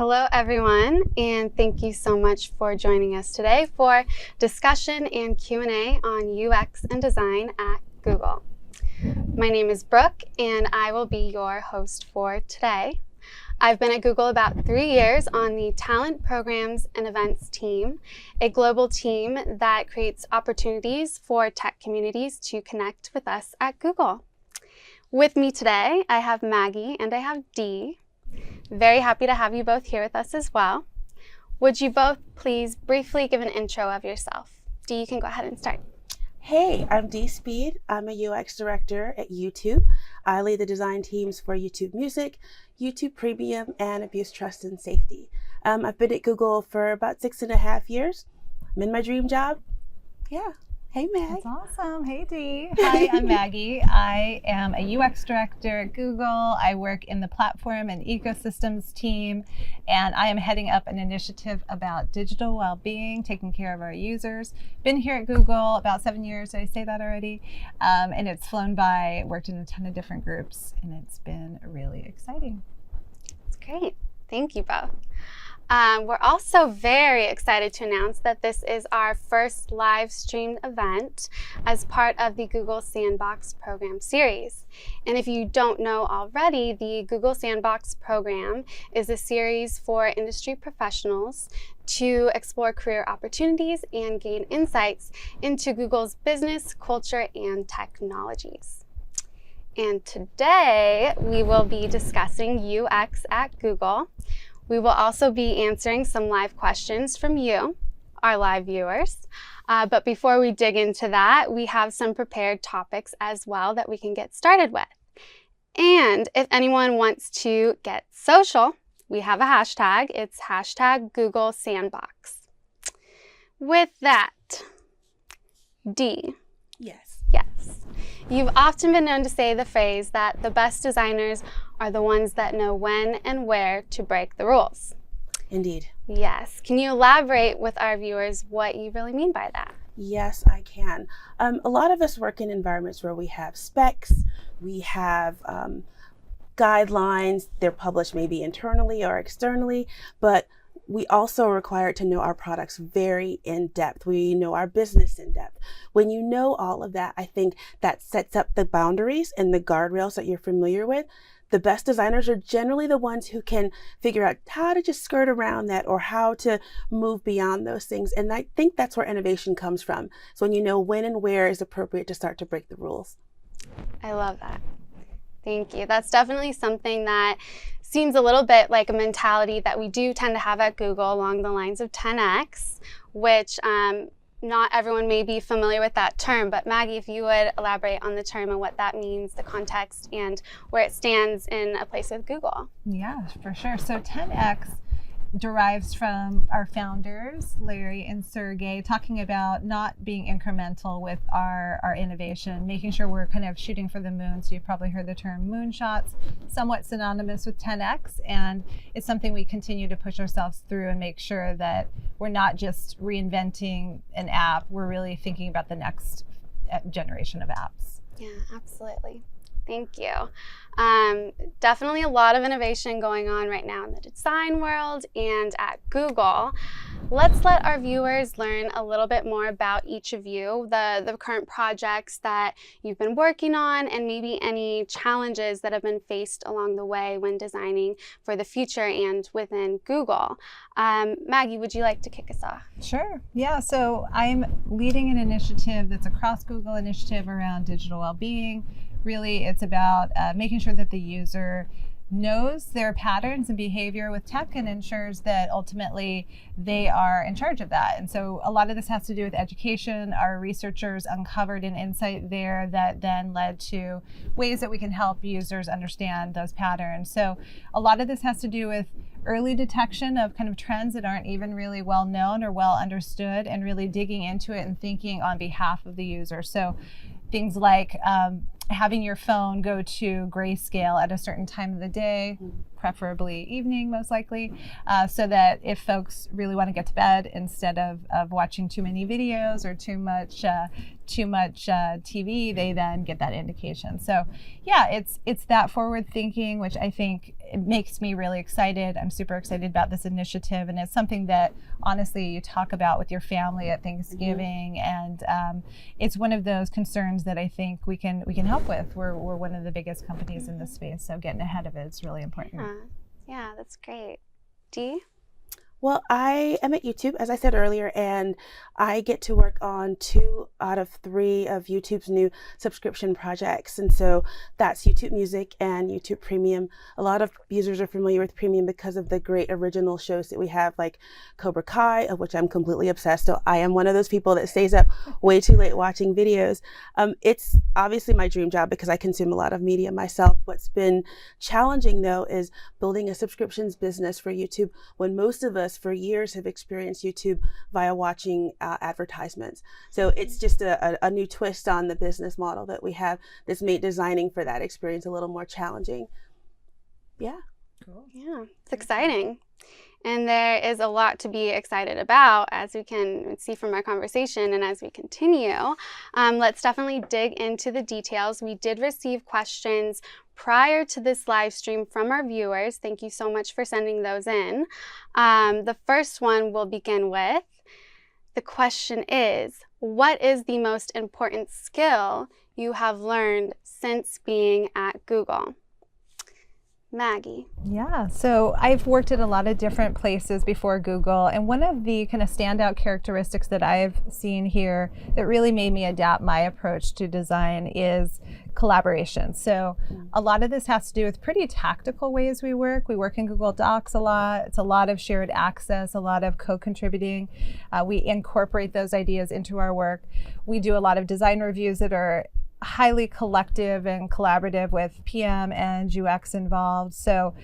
Hello, everyone, and thank you so much for joining us today for discussion and Q&A on UX and design at Google. My name is Brooke, and I will be your host for today. I've been at Google about 3 years on the Talent Programs and Events team, a global team that creates opportunities for tech communities to connect with us at Google. With me today, I have Maggie and I have Dee. Very happy to have you both here with us as well. Would you both please briefly give an intro of yourself? Dee, you can go ahead and start. Hey, I'm Dee Speed. I'm a UX director at YouTube. I lead the design teams for YouTube Music, YouTube Premium, and Abuse, Trust, and Safety. I've been at Google for about 6.5 years. I'm in my dream job. Yeah. Hey, Mag. That's awesome. Hey, Dee. Hi, I'm Maggie. I am a UX director at Google. I work in the platform and ecosystems team, and I am heading up an initiative about digital well-being, taking care of our users. Been here at Google about 7 years. Did I say that already? And it's flown by, worked in a ton of different groups, and it's been really exciting. That's great. Thank you both. We're also very excited to announce that this is our first live streamed event as part of the Google Sandbox program series. And if you don't know already, the Google Sandbox program is a series for industry professionals to explore career opportunities and gain insights into Google's business, culture, and technologies. And today we will be discussing UX at Google. We will also be answering some live questions from you, our live viewers. But before we dig into that, we have some prepared topics as well that we can get started with. And if anyone wants to get social, we have a hashtag. It's hashtag Google Sandbox. With that, Dee. Yes. Yes. You've often been known to say the phrase that the best designers are the ones that know when and where to break the rules. Indeed. Yes. Can you elaborate with our viewers what you really mean by that? Yes, I can. A lot of us work in environments where we have specs, we have guidelines. They're published maybe internally or externally, but we also are required to know our products very in depth. We know our business in depth. When you know all of that, I think that sets up the boundaries and the guardrails that you're familiar with. The best designers are generally the ones who can figure out how to just skirt around that or how to move beyond those things. And I think that's where innovation comes from. So when you know when and where is appropriate to start to break the rules. I love that. Thank you. That's definitely something that seems a little bit like a mentality that we do tend to have at Google along the lines of 10X, which not everyone may be familiar with that term, but Maggie, if you would elaborate on the term and what that means, the context, and where it stands in a place with Google. Yeah, for sure. So 10X derives from our founders, Larry and Sergey, talking about not being incremental with our innovation, making sure we're kind of shooting for the moon. So you've probably heard the term moonshots, somewhat synonymous with 10X. And it's something we continue to push ourselves through and make sure that we're not just reinventing an app, we're really thinking about the next generation of apps. Yeah, absolutely. Thank you. Definitely a lot of innovation going on right now in the design world and at Google. Let's let our viewers learn a little bit more about each of you, the current projects that you've been working on, and maybe any challenges that have been faced along the way when designing for the future and within Google. Maggie, would you like to kick us off? Sure. Yeah. So I'm leading an initiative that's a cross-Google initiative around digital well-being. Really, it's about making sure that the user knows their patterns and behavior with tech and ensures that ultimately they are in charge of that. And so a lot of this has to do with education. Our researchers uncovered an insight there that then led to ways that we can help users understand those patterns. So a lot of this has to do with early detection of kind of trends that aren't even really well known or well understood, and really digging into it and thinking on behalf of the user. So things like having your phone go to grayscale at a certain time of the day, preferably evening, most likely, so that if folks really want to get to bed instead of watching too many videos or too much TV, they then get that indication. So yeah, it's that forward thinking, which I think it makes me really excited. I'm super excited about this initiative, and it's something that honestly you talk about with your family at Thanksgiving, and it's one of those concerns that I think we can help with. We're one of the biggest companies in this space, so getting ahead of it is really important. Yeah, that's great. Dee? Well, I am at YouTube, as I said earlier, and I get to work on 2 out of 3 of YouTube's new subscription projects. And so that's YouTube Music and YouTube Premium. A lot of users are familiar with Premium because of the great original shows that we have, like Cobra Kai, of which I'm completely obsessed. So I am one of those people that stays up way too late watching videos. It's obviously my dream job because I consume a lot of media myself. What's been challenging, though, is building a subscriptions business for YouTube when most of us for years have experienced YouTube via watching advertisements. So it's just a new twist on the business model that we have that's made designing for that experience a little more challenging. Yeah. Cool. Yeah, it's exciting. And there is a lot to be excited about, as we can see from our conversation and as we continue. Let's definitely dig into the details. We did receive questions prior to this live stream from our viewers. Thank you so much for sending those in. The first one we'll begin with. The question is, what is the most important skill you have learned since being at Google? Maggie. Yeah, so I've worked at a lot of different places before Google, and one of the kind of standout characteristics that I've seen here that really made me adapt my approach to design is collaboration. So a lot of this has to do with pretty tactical ways we work. We work in Google Docs a lot. It's a lot of shared access, a lot of co-contributing. We incorporate those ideas into our work. We do a lot of design reviews that are highly collective and collaborative with PM and UX involved. So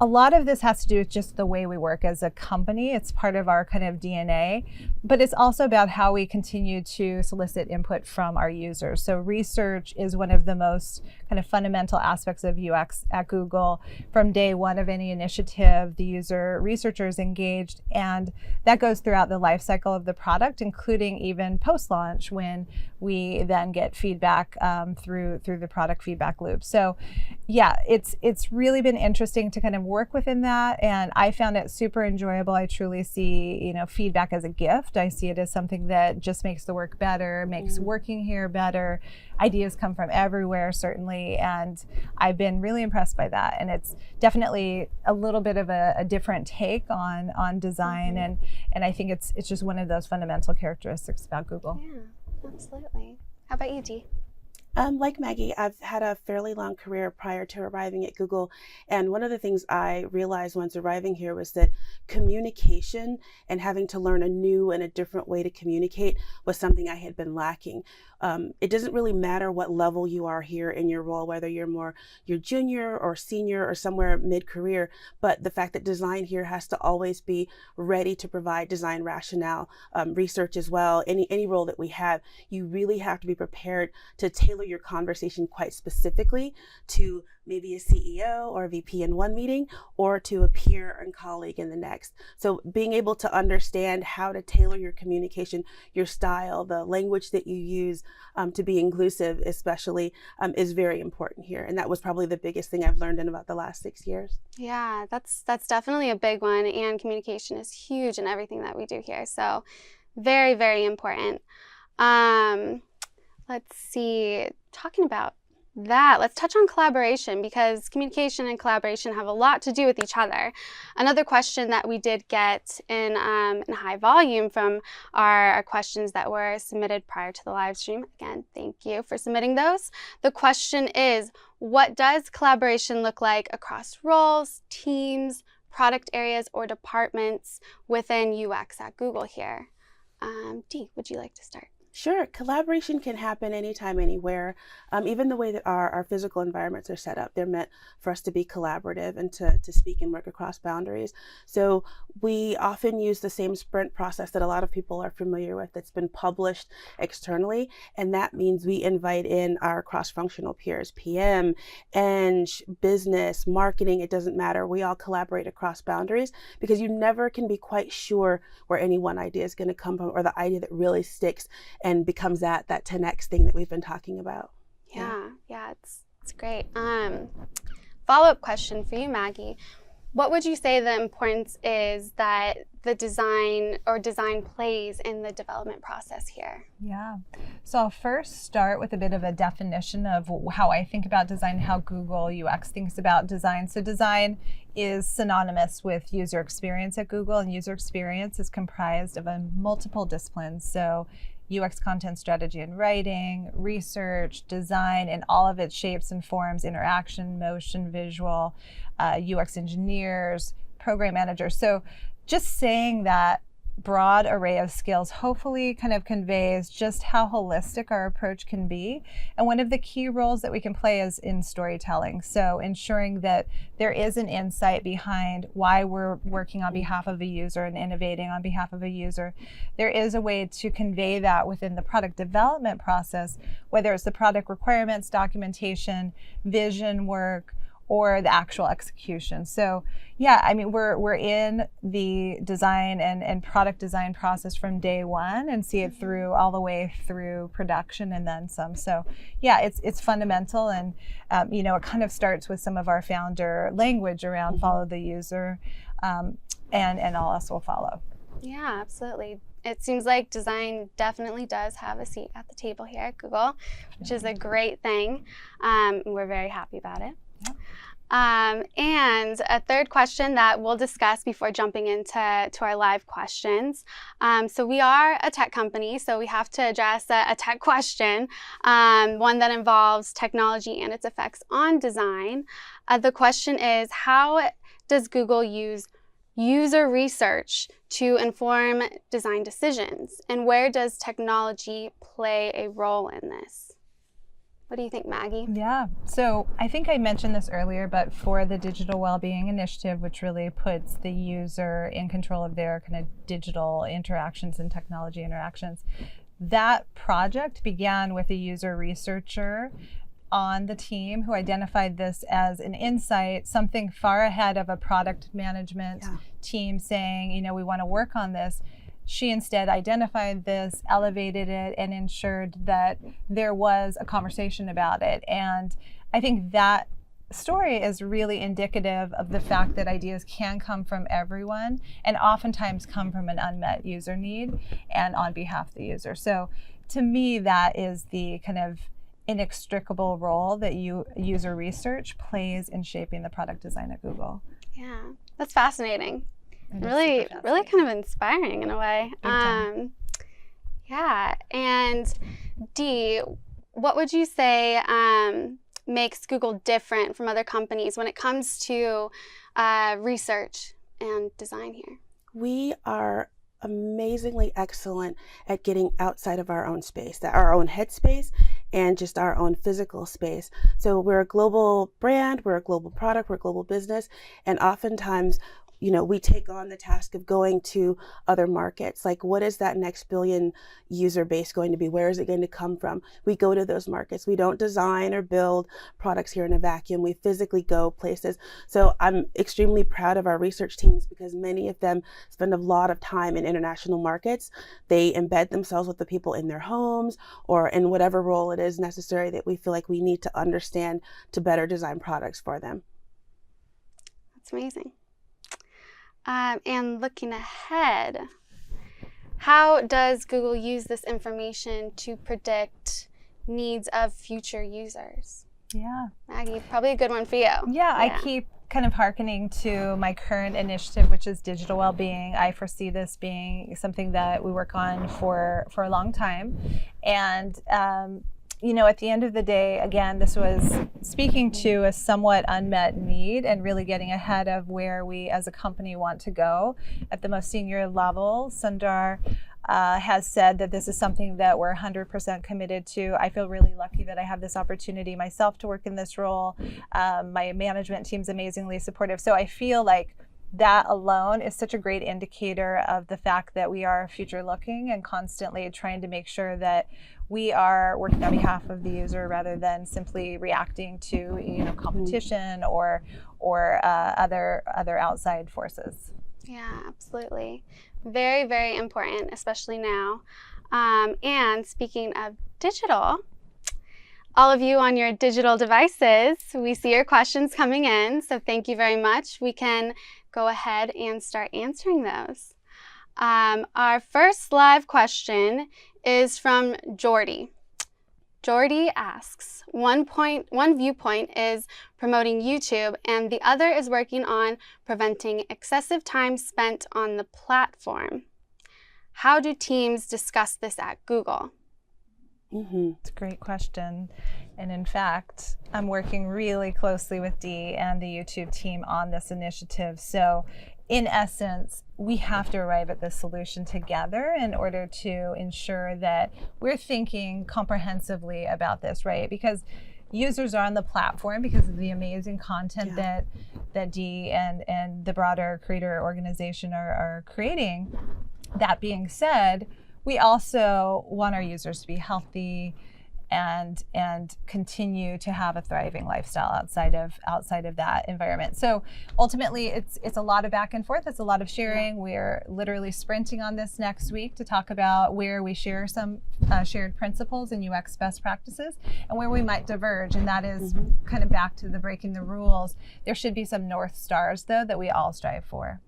a lot of this has to do with just the way we work as a company. It's part of our kind of DNA, but it's also about how we continue to solicit input from our users. So research is one of the most kind of fundamental aspects of UX at Google. From day one of any initiative, the researcher is engaged, and that goes throughout the life cycle of the product, including even post-launch when we then get feedback through the product feedback loop. So yeah, it's really been interesting to kind of work within that, and I found it super enjoyable. I truly see feedback as a gift. I see it as something that just makes the work better, makes working here better. Ideas come from everywhere, certainly, and I've been really impressed by that. And it's definitely a little bit of a different take on design, and I think it's just one of those fundamental characteristics about Google. Yeah, absolutely. How about you, Dee? Like Maggie, I've had a fairly long career prior to arriving at Google, and one of the things I realized once arriving here was that communication and having to learn a new and a different way to communicate was something I had been lacking. It doesn't really matter what level you are here in your role, whether you're junior or senior or somewhere mid-career, but the fact that design here has to always be ready to provide design rationale, research as well. Any role that we have, you really have to be prepared to tailor your conversation quite specifically to maybe a CEO or a VP in one meeting, or to a peer and colleague in the next. So being able to understand how to tailor your communication, your style, the language that you use to be inclusive especially is very important here. And that was probably the biggest thing I've learned in about the last 6 years. Yeah, that's definitely a big one, and communication is huge in everything that we do here. So very, very important. Let's see, talking about that, let's touch on collaboration, because communication and collaboration have a lot to do with each other. Another question that we did get in high volume from our questions that were submitted prior to the live stream. Again, thank you for submitting those. The question is, what does collaboration look like across roles, teams, product areas, or departments within UX at Google here? Dee, would you like to start? Sure, collaboration can happen anytime, anywhere. Even the way that our physical environments are set up, they're meant for us to be collaborative and to speak and work across boundaries. So we often use the same sprint process that a lot of people are familiar with that's been published externally. And that means we invite in our cross-functional peers, PM, Eng, business, marketing, it doesn't matter. We all collaborate across boundaries because you never can be quite sure where any one idea is going to come from or the idea that really sticks and becomes that 10x thing that we've been talking about. Yeah, it's great. Follow-up question for you, Maggie. What would you say the importance is that the design plays in the development process here? Yeah. So I'll first start with a bit of a definition of how I think about design, how Google UX thinks about design. So design is synonymous with user experience at Google, and user experience is comprised of multiple disciplines. So UX content strategy and writing, research, design, and all of its shapes and forms, interaction, motion, visual, UX engineers, program managers. So just saying that broad array of skills hopefully kind of conveys just how holistic our approach can be. And one of the key roles that we can play is in storytelling. So ensuring that there is an insight behind why we're working on behalf of a user and innovating on behalf of a user. There is a way to convey that within the product development process, whether it's the product requirements, documentation, vision work, or the actual execution. So yeah, I mean, we're in the design and product design process from day one and see it through all the way through production and then some. So yeah, it's fundamental, and it kind of starts with some of our founder language around follow the user, and all us will follow. Yeah, absolutely. It seems like design definitely does have a seat at the table here at Google, which is a great thing. We're very happy about it. And a third question that we'll discuss before jumping into our live questions. So we are a tech company, so we have to address a tech question, one that involves technology and its effects on design. The question is, how does Google use user research to inform design decisions? And where does technology play a role in this? What do you think, Maggie? Yeah, so I think I mentioned this earlier, but for the Digital Wellbeing Initiative, which really puts the user in control of their kind of digital interactions and technology interactions, that project began with a user researcher on the team who identified this as an insight, something far ahead of a product management team saying, we want to work on this. She instead identified this, elevated it, and ensured that there was a conversation about it. And I think that story is really indicative of the fact that ideas can come from everyone and oftentimes come from an unmet user need and on behalf of the user. So to me, that is the kind of inextricable role that user research plays in shaping the product design at Google. Yeah, that's fascinating. Really kind of inspiring in a way. Yeah, and Dee, what would you say makes Google different from other companies when it comes to research and design here? We are amazingly excellent at getting outside of our own space, our own headspace, and just our own physical space. So we're a global brand, we're a global product, we're a global business, and oftentimes we take on the task of going to other markets. Like, what is that next billion user base going to be? Where is it going to come from? We go to those markets. We don't design or build products here in a vacuum. We physically go places. So I'm extremely proud of our research teams because many of them spend a lot of time in international markets. They embed themselves with the people in their homes or in whatever role it is necessary that we feel like we need to understand to better design products for them. That's amazing. And looking ahead, how does Google use this information to predict needs of future users? Yeah. Maggie, probably a good one for you. Yeah, I keep kind of hearkening to my current initiative, which is digital well-being. I foresee this being something that we work on for a long time. And at the end of the day, again, this was speaking to a somewhat unmet need and really getting ahead of where we as a company want to go. At the most senior level, Sundar has said that this is something that we're 100% committed to. I feel really lucky that I have this opportunity myself to work in this role. My management team's amazingly supportive. So I feel like that alone is such a great indicator of the fact that we are future looking and constantly trying to make sure that we are working on behalf of the user rather than simply reacting to competition or other outside forces. Yeah, absolutely. Very, very important, especially now. And speaking of digital, all of you on your digital devices, we see your questions coming in, so thank you very much. We can go ahead and start answering those. Our first live question is from Jordy. Jordy asks, one viewpoint is promoting YouTube and the other is working on preventing excessive time spent on the platform. How do teams discuss this at Google? It's a great question. And in fact, I'm working really closely with Dee and the YouTube team on this initiative. So in essence, we have to arrive at this solution together in order to ensure that we're thinking comprehensively about this, right? Because users are on the platform because of the amazing content that Dee and the broader creator organization are creating. That being said, we also want our users to be healthy and continue to have a thriving lifestyle outside of that environment. So ultimately, it's a lot of back and forth. It's a lot of sharing. We're literally sprinting on this next week to talk about where we share some shared principles and UX best practices and where we might diverge. And that is kind of back to the breaking the rules. There should be some North Stars, though, that we all strive for.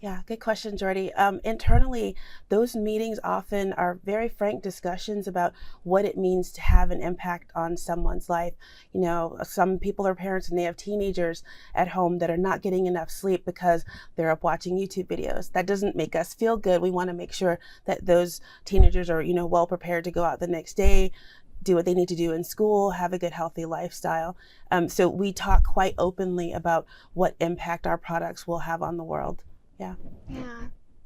Yeah, good question, Jordy. Internally, those meetings often are very frank discussions about what it means to have an impact on someone's life. You know, some people are parents and they have teenagers at home that are not getting enough sleep because they're up watching YouTube videos. That doesn't make us feel good. We want to make sure that those teenagers are, well prepared to go out the next day, do what they need to do in school, have a good, healthy lifestyle. So we talk quite openly about what impact our products will have on the world. Yeah,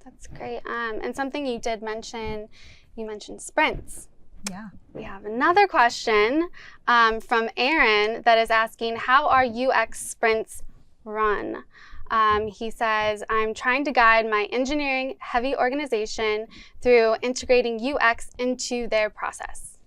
that's great. And something you did mention, you mentioned sprints. Yeah. We have another question from Aaron that is asking, how are UX sprints run? He says, I'm trying to guide my engineering heavy organization through integrating UX into their process.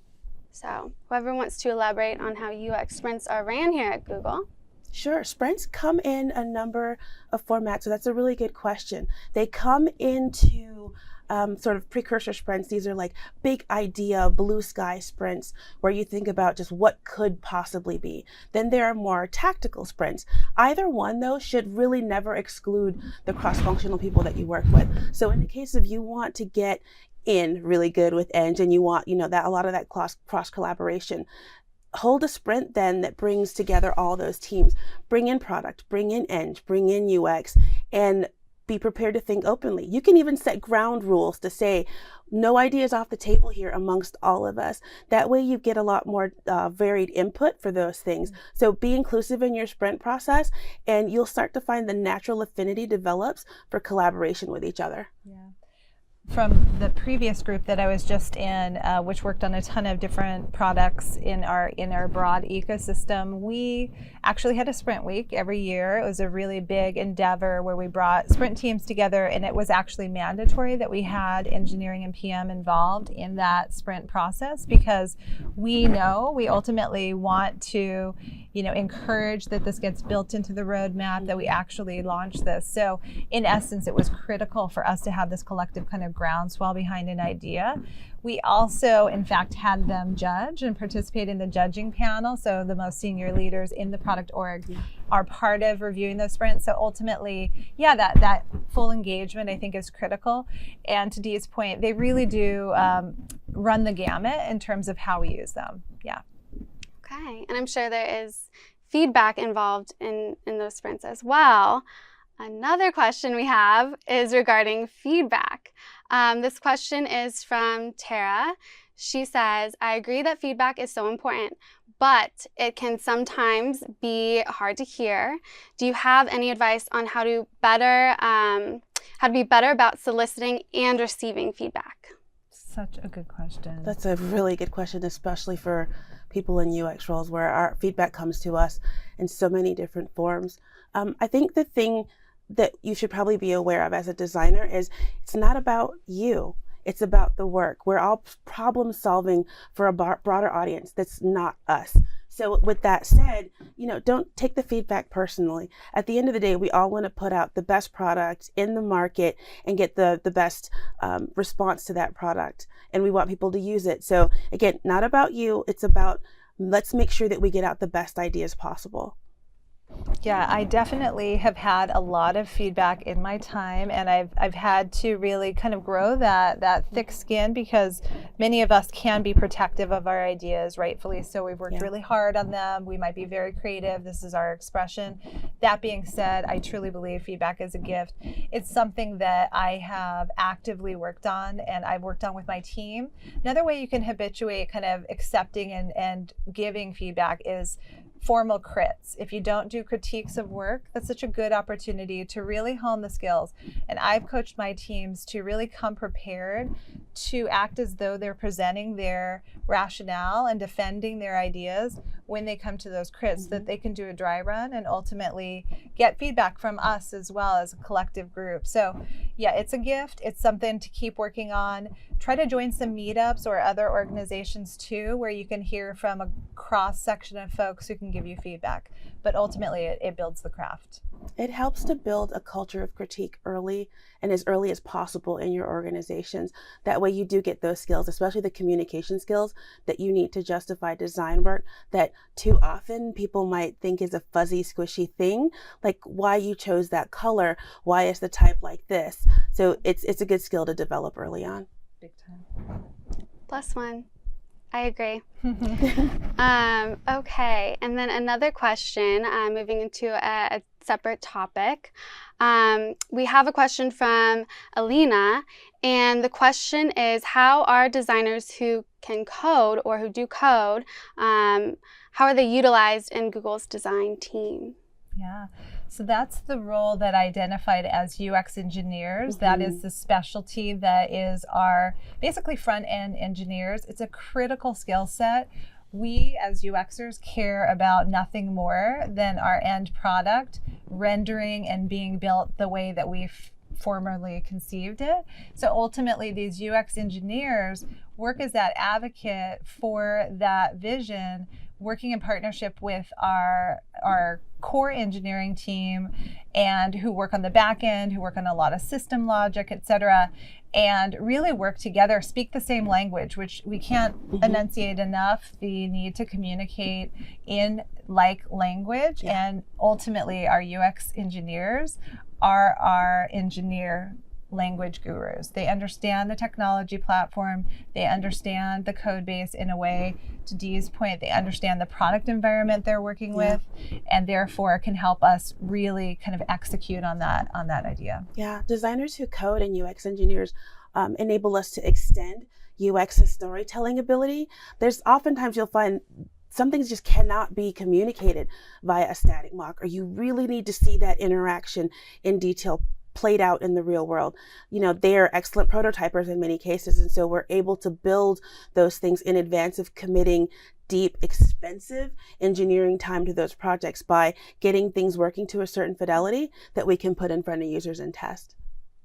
So whoever wants to elaborate on how UX sprints are ran here at Google. Sure. Sprints come in a number of formats, so that's a really good question. They come into sort of precursor sprints. These are like big idea, blue sky sprints where you think about just what could possibly be. Then there are more tactical sprints. Either one, though, should really never exclude the cross-functional people that you work with. So in the case of you want to get in really good with Eng and you want, that a lot of that cross collaboration, hold a sprint then that brings together all those teams. Bring in product, bring in Eng, bring in UX, and be prepared to think openly. You can even set ground rules to say, no ideas off the table here amongst all of us. That way you get a lot more varied input for those things. So be inclusive in your sprint process and you'll start to find the natural affinity develops for collaboration with each other. Yeah. From the previous group that I was just in, which worked on a ton of different products in our broad ecosystem, we actually had a sprint week every year. It was a really big endeavor where we brought sprint teams together, and it was actually mandatory that we had engineering and PM involved in that sprint process because we know we ultimately want to encourage that this gets built into the roadmap, that we actually launch this. So in essence, it was critical for us to have this collective kind of groundswell behind an idea. We also, in fact, had them judge and participate in the judging panel. So the most senior leaders in the product org are part of reviewing those sprints. So ultimately, that full engagement, I think, is critical. And to Dee's point, they really do run the gamut in terms of how we use them. Yeah. Okay, and I'm sure there is feedback involved in those sprints as well. Another question we have is regarding feedback. This question is from Tara. She says, I agree that feedback is so important, but it can sometimes be hard to hear. Do you have any advice on how how to be better about soliciting and receiving feedback? Such a good question. That's a really good question, especially for people in UX roles where our feedback comes to us in so many different forms. I think the thing that you should probably be aware of as a designer is it's not about you. It's about the work. We're all problem solving for a broader audience that's not us. So with that said, don't take the feedback personally. At the end of the day, we all want to put out the best product in the market and get the best response to that product. And we want people to use it. So again, not about you. It's about let's make sure that we get out the best ideas possible. Yeah, I definitely have had a lot of feedback in my time, and I've had to really kind of grow that thick skin, because many of us can be protective of our ideas, rightfully so. We've worked really hard on them. We might be very creative. This is our expression. That being said, I truly believe feedback is a gift. It's something that I have actively worked on, and I've worked on with my team. Another way you can habituate kind of accepting and giving feedback is formal crits. If you don't do critiques of work, that's such a good opportunity to really hone the skills. And I've coached my teams to really come prepared to act as though they're presenting their rationale and defending their ideas when they come to those crits, so that they can do a dry run and ultimately get feedback from us as well as a collective group. So yeah, it's a gift. It's something to keep working on. Try to join some meetups or other organizations too, where you can hear from a cross section of folks who can give you feedback. But ultimately, it builds the craft. It helps to build a culture of critique early and as early as possible in your organizations. That way you do get those skills, especially the communication skills that you need to justify design work that too often people might think is a fuzzy, squishy thing, like why you chose that color, why is the type like this. So it's a good skill to develop early on. Big time. +1. I agree. Okay, and then another question, moving into a separate topic. We have a question from Alina, and the question is, how are designers who can code or who do code, how are they utilized in Google's design team? Yeah, so that's the role that I identified as UX engineers. That is the specialty that is our basically front-end engineers. It's a critical skill set. We as UXers care about nothing more than our end product rendering and being built the way that we've formerly conceived it. So ultimately, these UX engineers work as that advocate for that vision, working in partnership with our core engineering team, and who work on the back end, who work on a lot of system logic, et cetera, and really work together, speak the same language, which we can't enunciate enough, the need to communicate in like language. And ultimately, our UX engineers are our engineer language gurus. They understand the technology platform, they understand the code base in a way, to Dee's point, they understand the product environment they're working with, and therefore can help us really kind of execute on that idea. Yeah, designers who code and UX engineers enable us to extend UX's storytelling ability. There's oftentimes you'll find some things just cannot be communicated via a static mock, or you really need to see that interaction in detail played out in the real world. They are excellent prototypers in many cases, and so we're able to build those things in advance of committing deep, expensive engineering time to those projects by getting things working to a certain fidelity that we can put in front of users and test.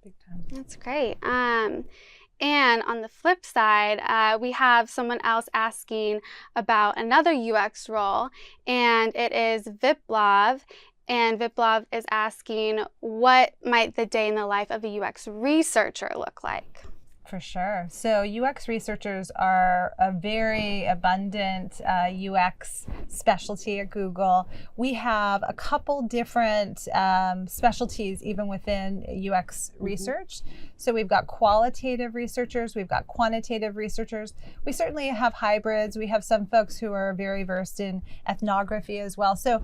Big time. That's great. And on the flip side, we have someone else asking about another UX role, and it is Viplav. And Viplav is asking, what might the day in the life of a UX researcher look like? For sure. So UX researchers are a very abundant UX specialty at Google. We have a couple different specialties even within UX research. So we've got qualitative researchers, we've got quantitative researchers. We certainly have hybrids. We have some folks who are very versed in ethnography as well. So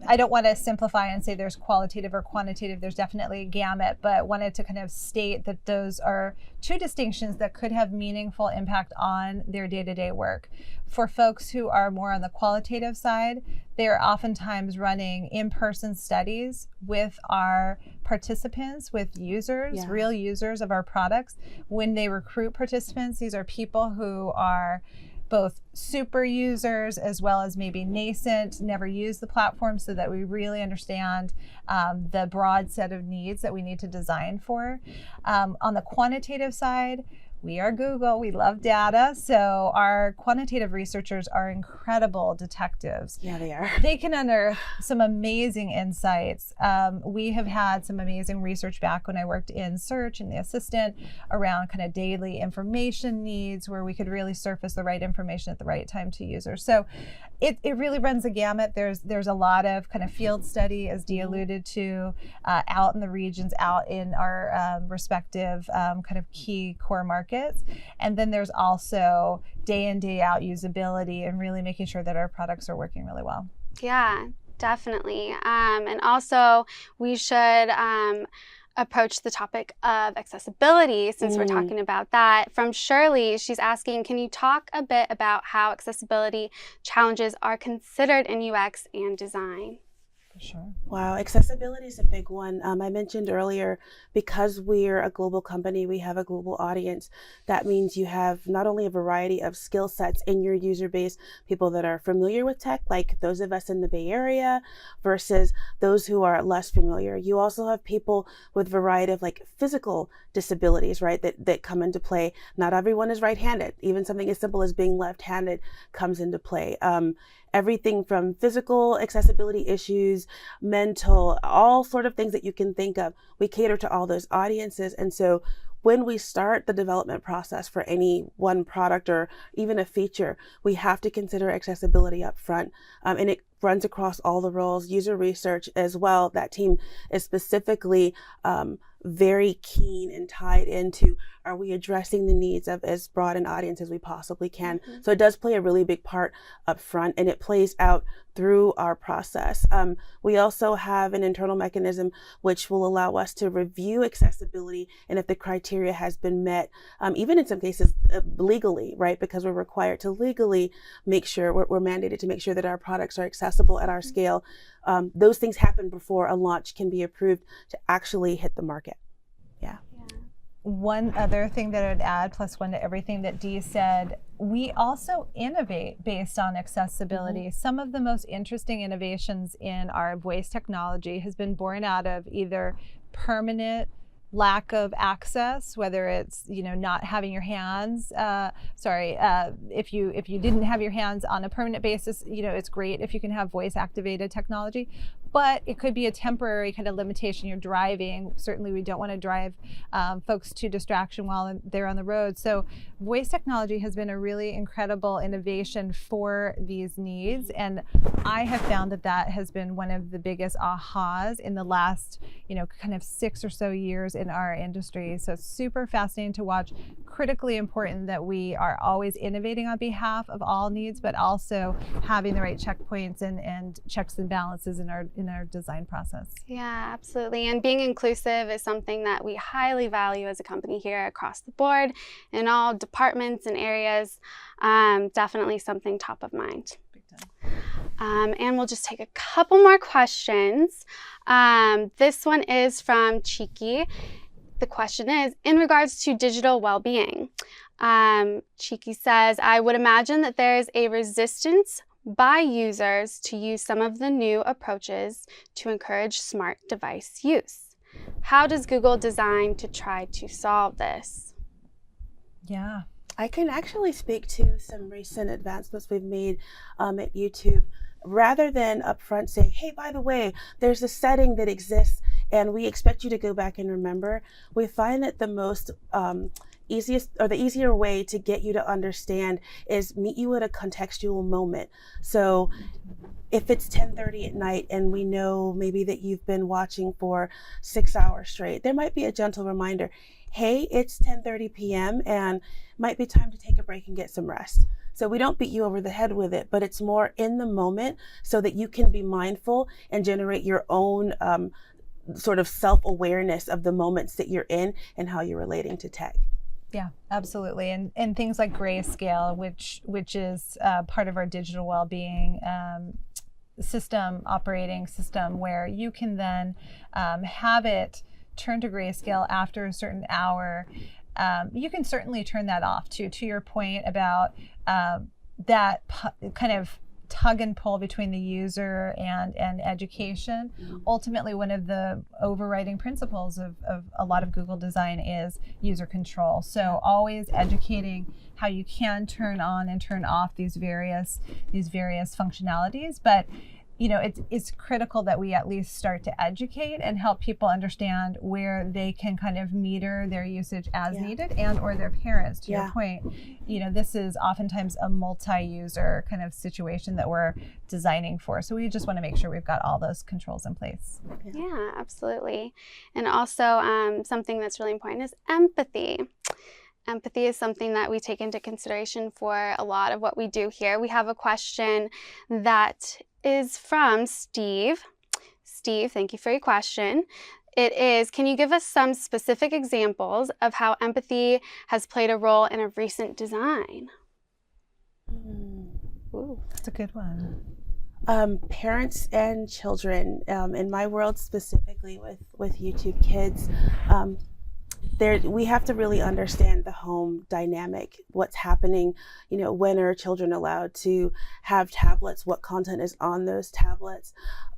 I don't want to simplify and say there's qualitative or quantitative. There's definitely a gamut, but wanted to kind of state that those are two distinctions that could have meaningful impact on their day-to-day work. For folks who are more on the qualitative side, they're oftentimes running in-person studies with our participants, with users, real users of our products. When they recruit participants, these are people who are both super users as well as maybe nascent, never use the platform, so that we really understand the broad set of needs that we need to design for. On the quantitative side, we are Google, we love data, so our quantitative researchers are incredible detectives. Yeah, they are. They can unearth some amazing insights. We have had some amazing research back when I worked in search and the assistant around kind of daily information needs, where we could really surface the right information at the right time to users. So it really runs a gamut. There's a lot of kind of field study, as Dee alluded to, out in the regions, out in our respective kind of key core markets. And then there's also day in, day out usability and really making sure that our products are working really well. Yeah, definitely. And also we should approach the topic of accessibility, since we're talking about that. From Shirley, she's asking, can you talk a bit about how accessibility challenges are considered in UX and design? For sure. Wow, accessibility is a big one. I mentioned earlier, because we're a global company, we have a global audience. That means you have not only a variety of skill sets in your user base, people that are familiar with tech, like those of us in the Bay Area, versus those who are less familiar. You also have people with variety of like physical disabilities, right, that come into play. Not everyone is right-handed. Even something as simple as being left-handed comes into play. Everything from physical accessibility issues, mental, all sort of things that you can think of. We cater to all those audiences. And so when we start the development process for any one product or even a feature, we have to consider accessibility up front. And it runs across all the roles, user research as well. That team is specifically very keen and tied into, are we addressing the needs of as broad an audience as we possibly can? So it does play a really big part up front, and it plays out through our process. We also have an internal mechanism which will allow us to review accessibility, and if the criteria has been met, even in some cases legally, right? Because we're required to legally make sure, we're mandated to make sure that our products are accessible at our scale. Those things happen before a launch can be approved to actually hit the market. Yeah. One other thing that I'd add, plus one to everything that Dee said, we also innovate based on accessibility. Some of the most interesting innovations in our voice technology has been born out of either permanent lack of access, whether it's not having your hands. If you didn't have your hands on a permanent basis, it's great if you can have voice activated technology. But it could be a temporary kind of limitation. You're driving. Certainly, we don't want to drive folks to distraction while they're on the road. So voice technology has been a really incredible innovation for these needs. And I have found that has been one of the biggest ahas in the last, kind of 6 or so years in our industry. So it's super fascinating to watch. Critically important that we are always innovating on behalf of all needs, but also having the right checkpoints and checks and balances in our design process. Yeah, absolutely. And being inclusive is something that we highly value as a company here across the board in all departments and areas. Definitely something top of mind. Big time. And we'll just take a couple more questions. This one is from Cheeky. The question is, in regards to digital well-being, Cheeky says, I would imagine that there is a resistance by users to use some of the new approaches to encourage smart device use. How does Google design to try to solve this? Yeah. I can actually speak to some recent advancements we've made at YouTube. Rather than upfront say, hey, by the way, there's a setting that exists and we expect you to go back and remember, we find that the most easiest or the easier way to get you to understand is meet you at a contextual moment. So if it's 10:30 at night and we know maybe that you've been watching for 6 hours straight, there might be a gentle reminder, hey, it's 10:30 p.m. and might be time to take a break and get some rest. So we don't beat you over the head with it, but it's more in the moment so that you can be mindful and generate your own sort of self-awareness of the moments that you're in and how you're relating to tech. Yeah, absolutely. And things like grayscale, which is part of our digital well-being operating system, where you can then have it turn to grayscale after a certain hour. You can certainly turn that off too, to your point about that kind of tug and pull between the user and education. Ultimately, one of the overriding principles of a lot of Google design is user control. So always educating how you can turn on and turn off these various functionalities. But it's critical that we at least start to educate and help people understand where they can kind of meter their usage as needed, and or their parents, to your point. This is oftentimes a multi-user kind of situation that we're designing for. So we just want to make sure we've got all those controls in place. Yeah, absolutely. And also something that's really important is empathy. Empathy is something that we take into consideration for a lot of what we do here. We have a question that is from Steve. Steve, thank you for your question. It is, can you give us some specific examples of how empathy has played a role in a recent design? Ooh, that's a good one. Parents and children, in my world specifically with YouTube Kids, we have to really understand the home dynamic, what's happening, when are children allowed to have tablets, what content is on those tablets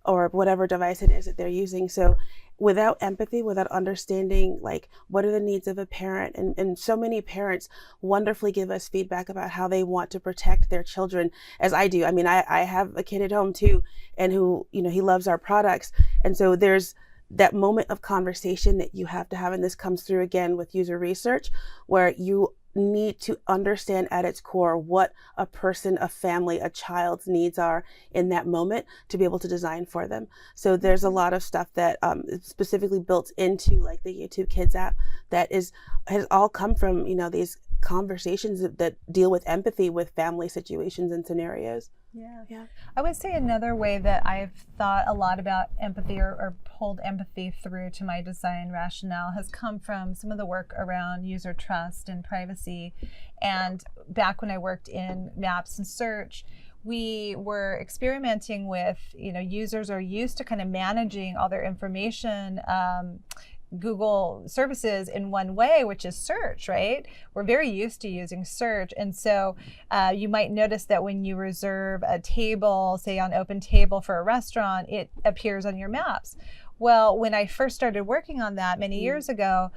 or whatever device it is that they're using. So without empathy, without understanding like what are the needs of a parent, and so many parents wonderfully give us feedback about how they want to protect their children, as I do. I mean, I have a kid at home too, and who, he loves our products. And so there's that moment of conversation that you have to have, and this comes through again with user research, where you need to understand at its core what a person, a family, a child's needs are in that moment to be able to design for them. So there's a lot of stuff that is specifically built into like the YouTube Kids app that has all come from these conversations that deal with empathy with family situations and scenarios. Yeah. I would say another way that I've thought a lot about empathy or pulled empathy through to my design rationale has come from some of the work around user trust and privacy. And back when I worked in maps and search, we were experimenting with, users are used to kind of managing all their information Google services in one way, which is search, right? We're very used to using search. And so you might notice that when you reserve a table, say on OpenTable for a restaurant, it appears on your maps. Well, when I first started working on that many years ago,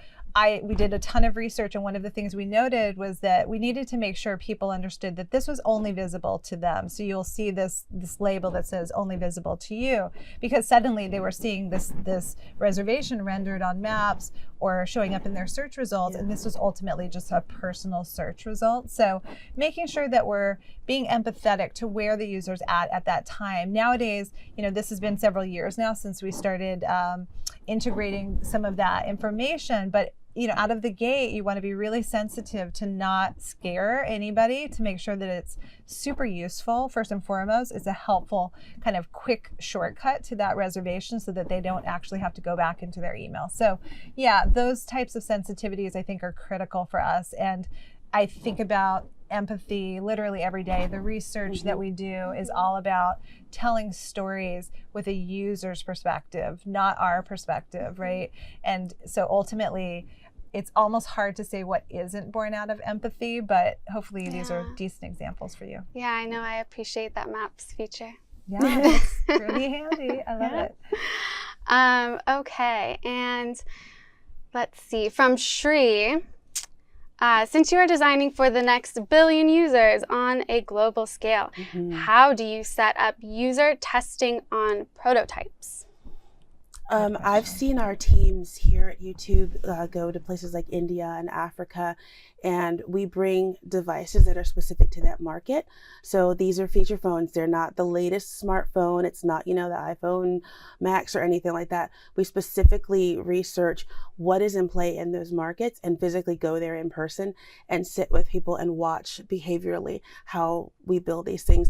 we did a ton of research, and one of the things we noted was that we needed to make sure people understood that this was only visible to them. So you'll see this label that says only visible to you, because suddenly they were seeing this reservation rendered on maps or showing up in their search results, and this was ultimately just a personal search result. So making sure that we're being empathetic to where the user's at that time. Nowadays, this has been several years now since we started integrating some of that information, but out of the gate, you want to be really sensitive to not scare anybody, to make sure that it's super useful. First and foremost, it's a helpful kind of quick shortcut to that reservation so that they don't actually have to go back into their email. So yeah, those types of sensitivities I think are critical for us. And I think about empathy literally every day. The research that we do is all about telling stories with a user's perspective, not our perspective, right? And so ultimately, it's almost hard to say what isn't born out of empathy, but hopefully these are decent examples for you. Yeah, I know. I appreciate that maps feature. Yeah, it's pretty handy. I love it. Okay, and let's see. From Shri, since you are designing for the next billion users on a global scale, how do you set up user testing on prototypes? I've seen our teams here at YouTube go to places like India and Africa, and we bring devices that are specific to that market. So these are feature phones. They're not the latest smartphone. It's not, the iPhone Max or anything like that. We specifically research what is in play in those markets and physically go there in person and sit with people and watch behaviorally how we build these things.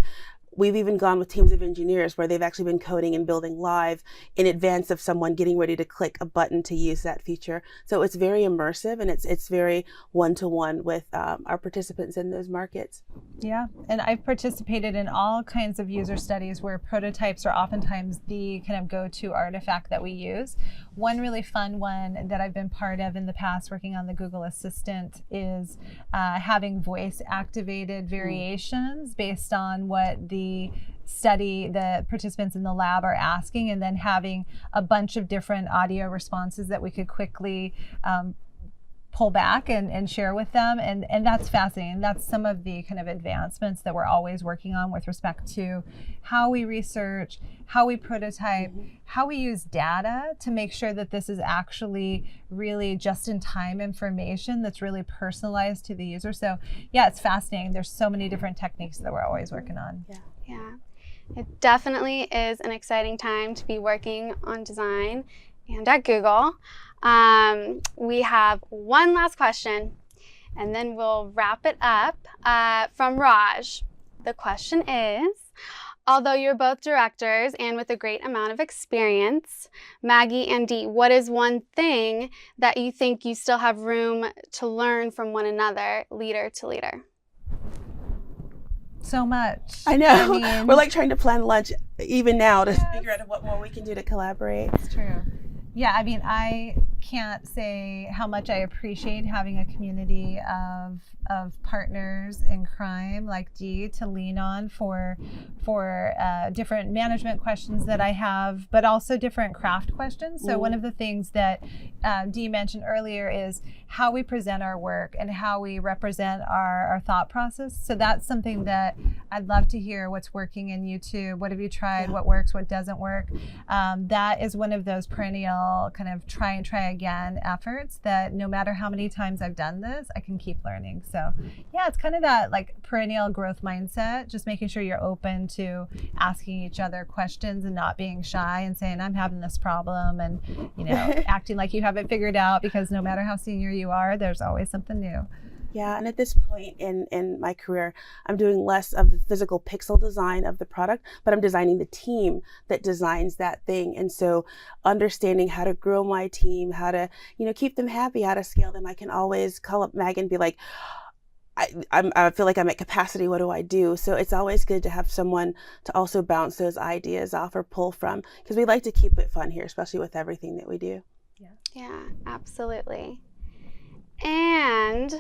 We've even gone with teams of engineers where they've actually been coding and building live in advance of someone getting ready to click a button to use that feature. So it's very immersive, and it's very one-to-one with our participants in those markets. Yeah, and I've participated in all kinds of user studies where prototypes are oftentimes the kind of go-to artifact that we use. One really fun one that I've been part of in the past working on the Google Assistant is having voice-activated variations based on what the participants in the lab are asking, and then having a bunch of different audio responses that we could quickly pull back and share with them. And that's fascinating. That's some of the kind of advancements that we're always working on with respect to how we research, how we prototype, how we use data to make sure that this is actually really just-in-time information that's really personalized to the user. So yeah, it's fascinating. There's so many different techniques that we're always working on. Yeah, it definitely is an exciting time to be working on design and at Google. We have one last question, and then we'll wrap it up from Raj. The question is, although you're both directors and with a great amount of experience, Maggie and Dee, what is one thing that you think you still have room to learn from one another, leader to leader? So much. I know. We're like trying to plan lunch even now to figure out what more we can do to collaborate. It's true. Yeah, I mean, I can't say how much I appreciate having a community of partners in crime like Dee to lean on for different management questions that I have, but also different craft questions. So one of the things that Dee mentioned earlier is how we present our work and how we represent our thought process. So that's something that I'd love to hear. What's working in YouTube? What have you tried? What works? What doesn't work? That is one of those perennial kind of try and try again efforts that no matter how many times I've done this, I can keep learning. So yeah, it's kind of that like perennial growth mindset, just making sure you're open to asking each other questions and not being shy and saying, I'm having this problem, and acting like you have it figured out, because no matter how senior you are, there's always something new. Yeah, and at this point in my career, I'm doing less of the physical pixel design of the product, but I'm designing the team that designs that thing. And so understanding how to grow my team, how to, keep them happy, how to scale them. I can always call up Maggie and be like, I feel like I'm at capacity. What do I do? So it's always good to have someone to also bounce those ideas off or pull from, because we like to keep it fun here, especially with everything that we do. Yeah, absolutely. And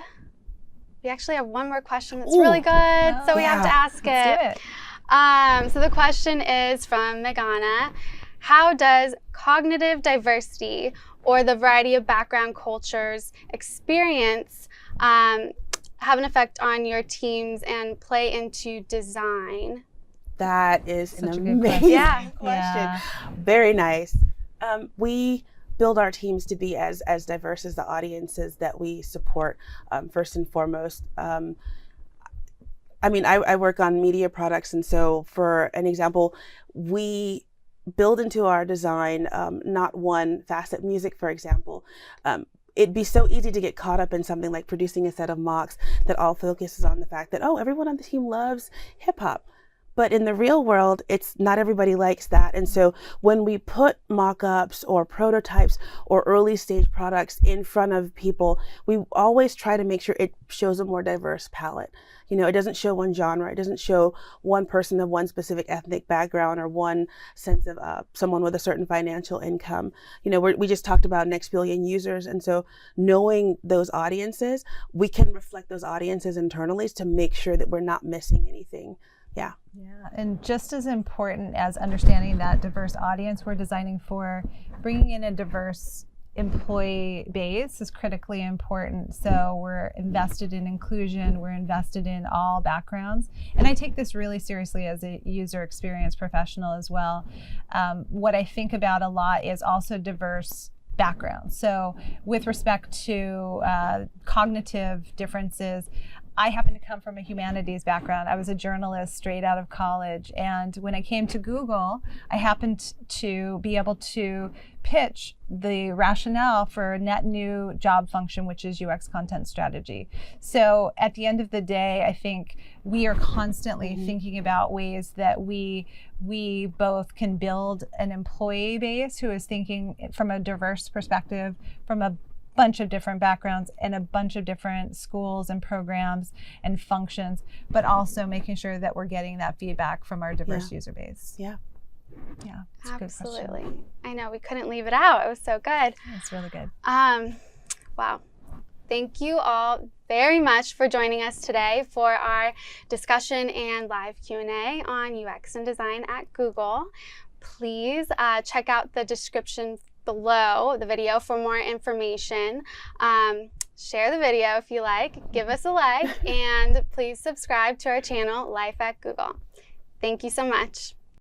we actually have one more question that's really good, so we have to ask it. Let's do it. So the question is from Megana. How does cognitive diversity or the variety of background cultures experience have an effect on your teams and play into design? That is Such an a good amazing question. question. Very nice. We build our teams to be as diverse as the audiences that we support, first and foremost. I work on media products, and so for an example, we build into our design not one facet. Music, for example. It'd be so easy to get caught up in something like producing a set of mocks that all focuses on the fact that, everyone on the team loves hip hop. But in the real world, it's not everybody likes that. And so when we put mock-ups or prototypes or early stage products in front of people, we always try to make sure it shows a more diverse palette. It doesn't show one genre. It doesn't show one person of one specific ethnic background or one sense of someone with a certain financial income. We just talked about next billion users. And so knowing those audiences, we can reflect those audiences internally to make sure that we're not missing anything. Yeah, and just as important as understanding that diverse audience we're designing for, bringing in a diverse employee base is critically important. So we're invested in inclusion, we're invested in all backgrounds. And I take this really seriously as a user experience professional as well. What I think about a lot is also diverse backgrounds. So with respect to cognitive differences, I happen to come from a humanities background. I was a journalist straight out of college. And when I came to Google, I happened to be able to pitch the rationale for a net new job function, which is UX content strategy. So at the end of the day, I think we are constantly thinking about ways that we both can build an employee base who is thinking from a diverse perspective, from a bunch of different backgrounds and a bunch of different schools and programs and functions, but also making sure that we're getting that feedback from our diverse user base. Yeah. Yeah, it's a good question. Absolutely. I know, we couldn't leave it out. It was so good. It's really good. Wow. Thank you all very much for joining us today for our discussion and live Q&A on UX and design at Google. Please check out the description below the video for more information. Share the video if you like, give us a like, and please subscribe to our channel, Life at Google. Thank you so much.